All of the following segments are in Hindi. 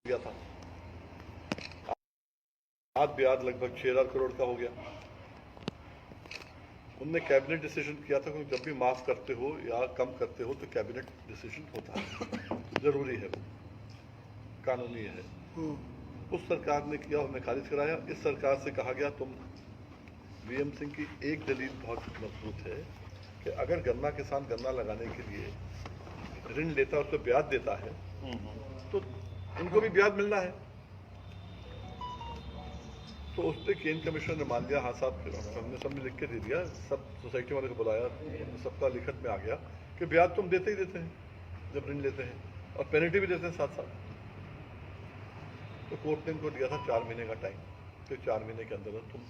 गया था, आज ब्याज लगभग 6,000 करोड़ का हो गया। उनने कैबिनेट डिसीजन किया था कि जब भी माफ करते हो या कम करते हो तो कैबिनेट डिसीजन होता है, जरूरी है, वो कानूनी है। उस सरकार ने किया, उन्हें खारिज कराया। इस सरकार से कहा गया तुम, वीएम सिंह की एक दलील बहुत मजबूत है कि अगर गन्ना किसान गन्ना लगाने के लिए ऋण लेता है, उसको ब्याज देता है, तो उनको भी ब्याज मिलना है। तो उस पर केन कमिश्नर ने मान लिया, हाँ साहब, हमने सब लिख के दे दिया, सब सोसाइटी वाले को बुलाया, सबका लिखत में आ गया कि ब्याज तुम देते ही देते हैं जब ऋण लेते हैं, और पेनल्टी भी देते हैं साथ साथ। तो कोर्ट ने इनको दिया था 4 महीने का टाइम, तो 4 महीने के अंदर तुम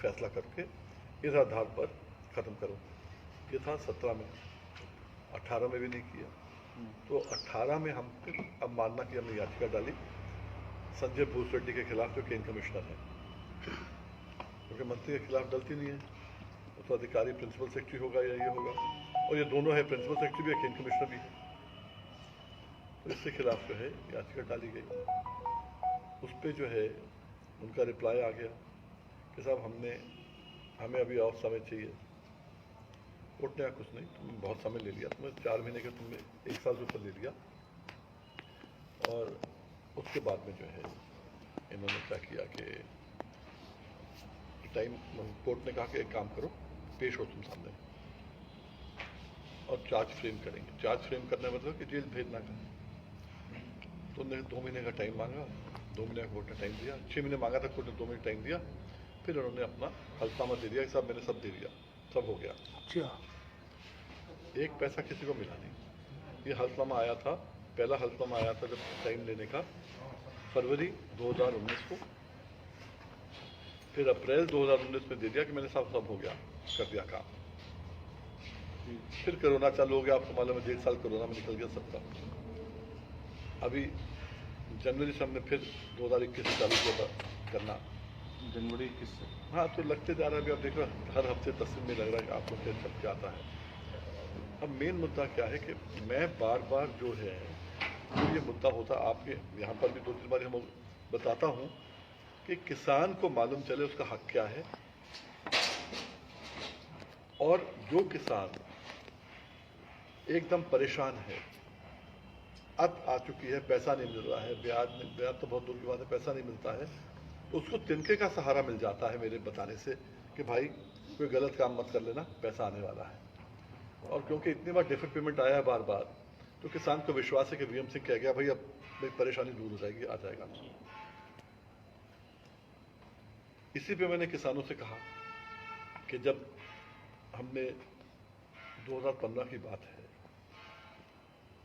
फैसला करके इस आधार पर खत्म करो। ये था 17 में, 18 में भी नहीं किया। तो 18 में हम अब मानना कि हमने याचिका डाली संजय भूसरेड्डी के खिलाफ, जो केन कमिश्नर है, क्योंकि मंत्री के खिलाफ डलती नहीं है, तो अधिकारी प्रिंसिपल सेक्रेटरी होगा या ये होगा, और ये दोनों है, प्रिंसिपल सेक्रेटरी भी है, केन कमिश्नर भी है। तो इसके खिलाफ जो है याचिका डाली गई। उस पर जो है उनका रिप्लाई आ गया कि साहब हमें अभी और समय चाहिए। कोर्ट ने कहा कुछ नहीं, तुमने बहुत समय ले लिया, तुम्हें 4 महीने के, तुमने 1 साल से ऊपर ले लिया। और उसके बाद में जो है इन्होंने क्या किया कि टाइम, कोर्ट ने कहा कि एक काम करो, पेश हो तुम सामने और चार्ज फ्रेम करेंगे। चार्ज फ्रेम करने मतलब कि जेल भेजना का। तो उन्होंने 2 महीने का टाइम मांगा, 2 महीने का कोर्ट ने टाइम दिया, 6 महीने मांगा था कोर्ट ने, 2 महीने टाइम दिया। फिर उन्होंने अपना हल्फनामा दे दिया कि साहब मैंने सब दे दिया, सब हो गया। अच्छा, एक पैसा किसी को मिला नहीं। ये हल्फनामा आया था, पहला हल्फनामा आया था जब टाइम लेने का, फरवरी 2019 को। फिर अप्रैल 2019 में दे दिया कि मैंने सब हो गया, कर दिया काम। फिर कोरोना चालू हो गया, आपको मालूम है, 1.5 साल कोरोना में निकल गया सबका। अभी जनवरी से हमने फिर 2021 से चालू किया था करना, जनवरी 21 से। हाँ, तो लगते जा रहा है। अभी आप देखो हर हफ्ते 10 दिन में लग रहा है कि आपको फिर छप के आता है। अब मेन मुद्दा क्या है कि मैं बार बार जो है, जो ये मुद्दा होता आपके यहाँ पर भी 2-3 बार हम बताता हूँ कि किसान को मालूम चले उसका हक क्या है, और जो किसान एकदम परेशान है, अब आ चुकी है, पैसा नहीं मिल रहा है, ब्याज तो बहुत दूर की बात है, पैसा नहीं मिलता है, तो उसको तिनके का सहारा मिल जाता है मेरे बताने से कि भाई कोई गलत काम मत कर लेना, पैसा आने वाला है। और क्योंकि इतनी बार डिफर्ड पेमेंट आया है बार बार, तो किसान को विश्वास है कि वीएम सिंह कह गया भाई अब मेरी परेशानी दूर हो जाएगी, आ जाएगा। इसी पे मैंने किसानों से कहा कि जब हमने 2015 की बात है,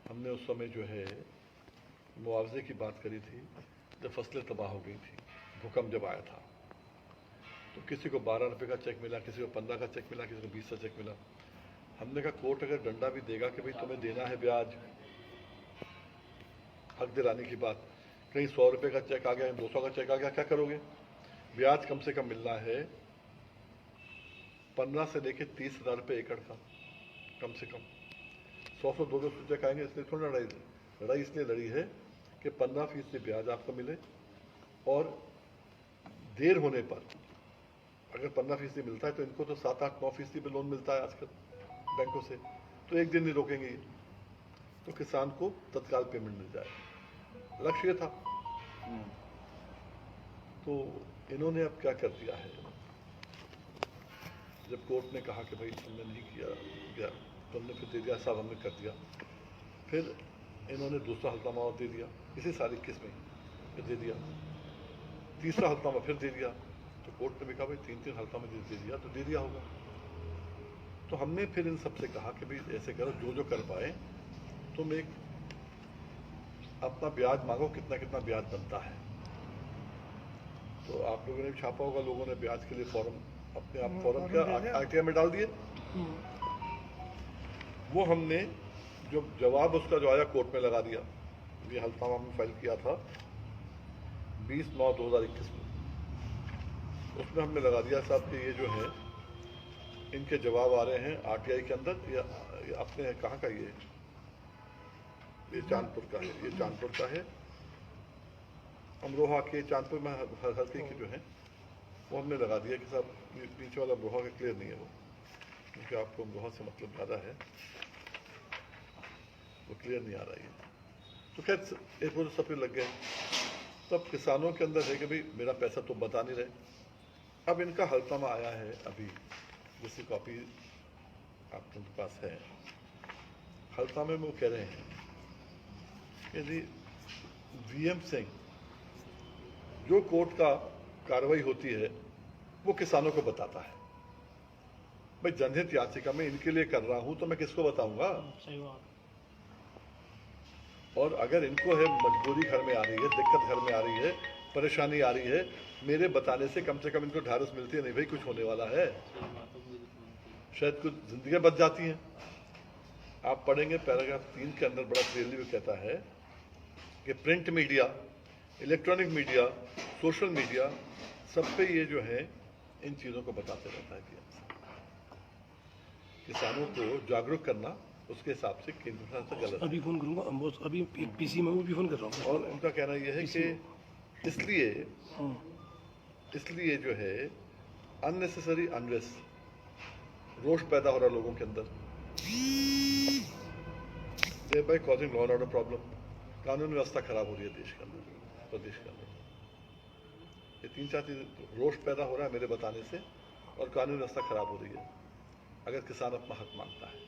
हमने उस समय जो है मुआवजे की बात करी थी, जब फसलें तबाह हो गई थी, भूकंप जब आया था, तो किसी को 12 रुपये का चेक मिला, किसी को 15 का चेक मिला, किसी को 20 का चेक मिला। हमने कहा कोर्ट अगर डंडा भी देगा कि भाई तुम्हें देना है ब्याज, हक दिलाने की बात, कहीं 100 रुपये का चेक आ गया, 200 का चेक आ गया, क्या करोगे? ब्याज कम से कम मिलना है 15 से लेके 30,000 रुपये एकड़ का, कम से कम। 100 200 चेक आएंगे, इसलिए थोड़ा लड़ाई इसलिए लड़ी है कि 15% ब्याज आपको मिले, और देर होने पर अगर 15% मिलता है तो इनको तो 7-8-9% पे लोन मिलता है आजकल बैंकों से, तो एक दिन नहीं रोकेंगे ये, तो किसान को तत्काल पेमेंट मिल जाए, लक्ष्य ये था। तो इन्होंने अब क्या कर दिया है, जब कोर्ट ने कहा कि भाई तुमने नहीं किया, तुमने फिर दे दिया साहब, हमने कर दिया, फिर इन्होंने दूसरा हल्फनामा और दे दिया, इसी साल 21 में फिर दे दिया, तीसरा हल्फनामा फिर दे दिया। तो कोर्ट ने भी कहा भाई 3-3 हल्फनामा दे दिया तो दे दिया होगा। तो हमने फिर इन सबसे कहा कि भाई ऐसे करो, जो कर पाए तुम एक अपना ब्याज मांगो, कितना कितना ब्याज बनता है। तो आप लोगों ने भी छापा होगा, लोगों ने ब्याज के लिए फॉर्म अपने आप फॉर्म क्या आरटीआई में डाल दिए। वो हमने जो जवाब उसका जो आया कोर्ट में लगा दिया। ये हल्फनामा हमने फाइल किया था 20/9/2021 में, उसमें हमने लगा दिया साहब कि ये जो है इनके जवाब आ रहे हैं आरटीआई के अंदर, या अपने कहाँ का ये चांदपुर का है, ये चांदपुर का है, अमरोहा के चांदपुर में हल्के के जो है वो हमने लगा दिया कि साहब पीछे वाला अमरोहा का क्लियर नहीं है वो, क्योंकि आपको अमरोहा से मतलब ज़्यादा है, वो क्लियर नहीं आ रहा है। तो खैर एक वो सब पे लग गए। तब किसानों के अंदर है कि भाई मेरा पैसा तो बता नहीं रहे। अब इनका हल्फनामा आया है अभी, जिसकी कॉपी आपके पास है। हल्फनामे में वो कह रहे हैं कि जी वीएम सिंह जो कोर्ट का कार्रवाई होती है वो किसानों को बताता है। भाई जनहित याचिका मैं इनके लिए कर रहा हूं तो मैं किसको बताऊंगा? सही बात। और अगर इनको है मजबूरी घर में आ रही है, दिक्कत घर में आ रही है, परेशानी आ रही है, मेरे बताने से कम इनको ढारस मिलती है, नहीं भाई कुछ होने वाला है, शायद कुछ जिंदगी बच जाती हैं। आप पढ़ेंगे पैराग्राफ 3 के अंदर बड़ा क्लियरली वो कहता है कि print media, electronic media, social media, सब पे ये जो है इन चीज़ों को बताते रहता है कि किसानों को जागरूक करना उसके हिसाब से केंद्र सरकार से गलत है। अभी फोन करूंगा, अभी पीसी में भी फोन कर रहा हूँ। और उनका कहना यह है कि इसलिए जो है अननेसेसरी अनरेस्ट, रोष पैदा हो रहा है लोगों के अंदर, thereby causing law and order problem, कानून व्यवस्था खराब हो रही है देश के अंदर, प्रदेश के अंदर। ये 3-4 चीज रोष पैदा हो रहा है मेरे बताने से, और कानून व्यवस्था खराब हो रही है अगर किसान अपना हक मांगता है।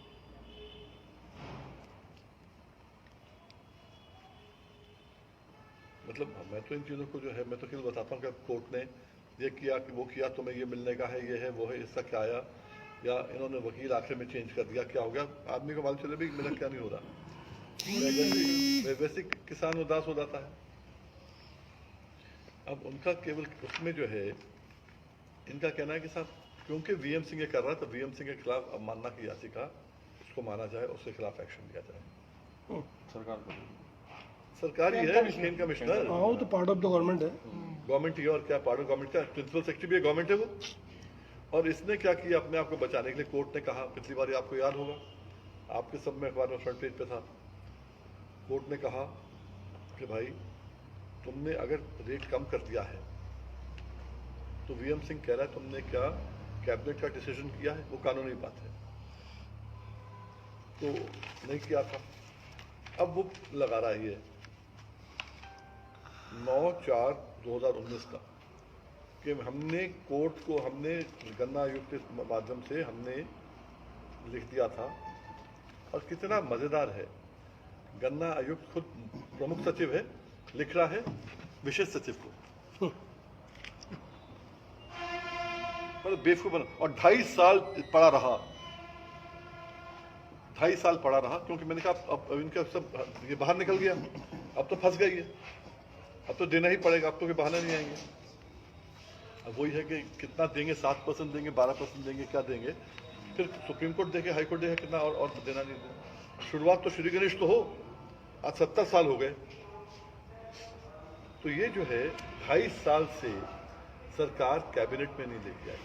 मतलब मैं तो इन चीज़ों को जो है मैं तो केवल बताता हूँ कि कोर्ट ने ये किया कि वो किया, तुम्हें ये मिलने का है, ये है वो है, इसका क्या आया, या इन्होंने वकील आखिर में चेंज कर दिया, क्या हो गया, आदमी को मालूम चले भी मेरा क्या नहीं हो रहा। वैसे किसान उदास हो जाता है। अब उनका केवल उसमें जो है इनका कहना है कि साहब क्योंकि वीएम सिंह ये कर रहा है तो वीएम सिंह के खिलाफ अवमानना की याचिका उसको माना जाए, उसके खिलाफ एक्शन लिया जाए। सरकार को सरकार ही है, खेल कमिश्नर, हाँ वो तो पार्ट ऑफ द गवर्नमेंट है। गवर्नमेंट ही है, और क्या पार्ट ऑफ गवर्नमेंट का प्रिंसिपल सेक्रेटरी भी गवर्नमेंट है वो। और इसने क्या किया अपने आप को बचाने के लिए, कोर्ट ने कहा पिछली बार आपको याद होगा, आपके सब में अखबार में फ्रंट पेज पे था, कोर्ट ने कहा कि भाई तुमने अगर रेट कम कर दिया है तो वीएम सिंह कह रहा है तुमने क्या कैबिनेट का डिसीजन किया है, वो कानूनी बात है, तो नहीं किया था। अब वो लगा रहा है ये 9/4/2019 का कि हमने कोर्ट को, हमने गन्ना आयुक्त के माध्यम से हमने लिख दिया था। और कितना मजेदार है, गन्ना आयुक्त खुद प्रमुख सचिव है, लिख रहा है विशेष सचिव को, मतलब बेवकूफ बना। और 2.5 साल पड़ा रहा, 2.5 साल पड़ा रहा, क्योंकि मैंने कहा अब इनका सब ये बाहर निकल गया, अब तो फंस गई है, अब तो देना ही पड़ेगा, अब तो के बहाने नहीं आएंगे। अब वही है कि कितना देंगे, 7% देंगे, 12% देंगे, क्या देंगे, फिर सुप्रीम कोर्ट देखे, हाई कोर्ट देखे कितना और देना नहीं देना। शुरुआत तो श्री गणेश तो हो, आज 70 साल हो गए। तो ये जो है 2.5 साल से सरकार कैबिनेट में नहीं लेके आई,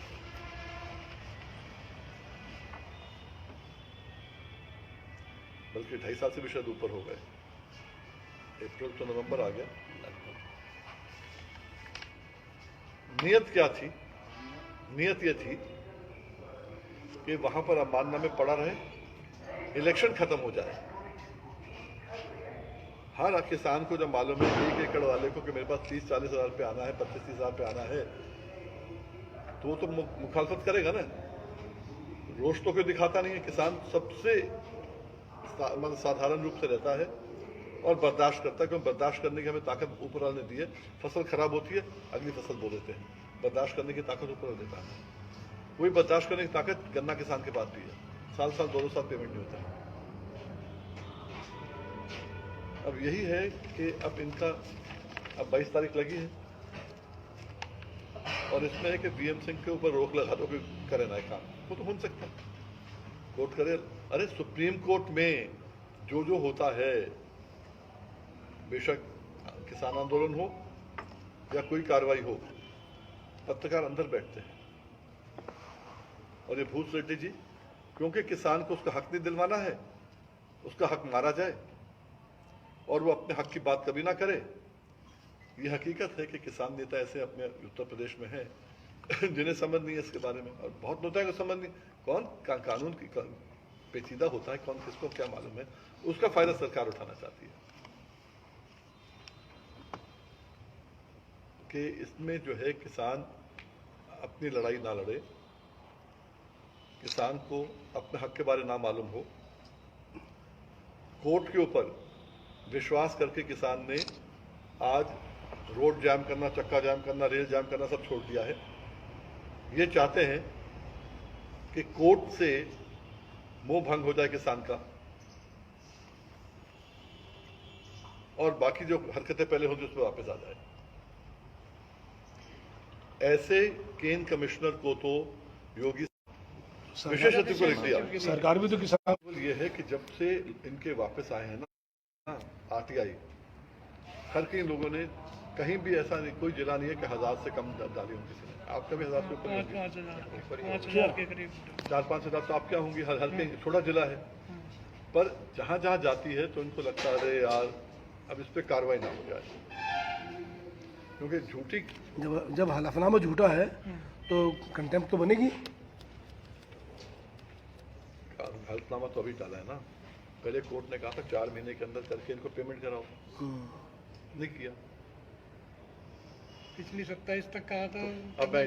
बल्कि 2.5 साल से भी शायद ऊपर हो गए। अप्रैल तो नवंबर आ गया। नियत क्या थी? नियत ये थी कि वहां पर अवमानना में पड़ा रहे, इलेक्शन खत्म हो जाए। हर किसान को जब मालूम है 1 एकड़ वाले को कि मेरे पास 30-40 हज़ार पे आना है, 25-30 हज़ार पे आना है, तो वो तो मुखालफत करेगा ना। रोष तो कोई दिखाता नहीं है, किसान सबसे मतलब साधारण रूप से रहता है और बर्दाश्त करता है, क्योंकि बर्दाश्त करने की हमें ताकत ऊपर वाले ने दी है। फसल खराब होती है, अगली फसल बो देते हैं, बर्दाश्त करने की ताकत ऊपर वाले देता है। वही बर्दाश्त करने की ताकत गन्ना किसान के पास भी है, साल 2-2 साल पेमेंट नहीं होता है। अब यही है कि अब इनका अब 22 तारीख लगी है, और इसमें है कि वीएम सिंह के ऊपर रोक लगा दो कि करे ना काम, वो तो हो सकता है, कोर्ट करे। अरे सुप्रीम कोर्ट में जो होता है, बेशक किसान आंदोलन हो या कोई कार्रवाई हो, पत्रकार अंदर बैठते हैं। और ये भूत रेड्डी जी, क्योंकि किसान को उसका हक नहीं दिलवाना है, उसका हक मारा जाए और वो अपने हक की बात कभी ना करे, ये हकीकत है कि किसान नेता ऐसे अपने उत्तर प्रदेश में हैं जिन्हें समझ नहीं है इसके बारे में, और बहुत नेताओं को समझ नहीं कौन कानून की पेचीदा होता है, कौन किसको क्या मालूम है, उसका फायदा सरकार उठाना चाहती है। कि इसमें जो है किसान अपनी लड़ाई ना लड़े, किसान को अपने हक के बारे ना मालूम हो, कोर्ट के ऊपर विश्वास करके किसान ने आज रोड जाम करना, चक्का जाम करना, रेल जाम करना सब छोड़ दिया है। ये चाहते हैं कि कोर्ट से मोह भंग हो जाए किसान का, और बाकी जो हरकतें पहले होंगी उस पर वापस आ जाए। ऐसे केन कमिश्नर को तो योगी विशेष अतिथि को लिख दिया। सरकार भी तो किसान ये है कि जब से इनके वापस आए हैं ना आरटीआई, हर कई लोगों ने कहीं भी ऐसा नहीं, कोई जिला नहीं है कि 1000 से कम डाली होंगी किसी ने। आपका भी 1000 से ऊपर होगी, 5,000 के करीब। 4-5 हजार तो आप क्या होंगी, हर कहीं छोटा जिला है। पर जहां जहां जाती है तो इनको लगता है अरे यार अब इस पर कार्रवाई ना हो जाए, क्योंकि झूठी जब हलफनामा झूठा है तो कंटेम्प्ट तो बनेगी। हल्फनामा तो अभी डाला है ना, पहले कोर्ट ने कहा था 4 महीने के अंदर करके इनको पेमेंट कराओ, नहीं किया। पिछली 27 तक कहा था। अब मैं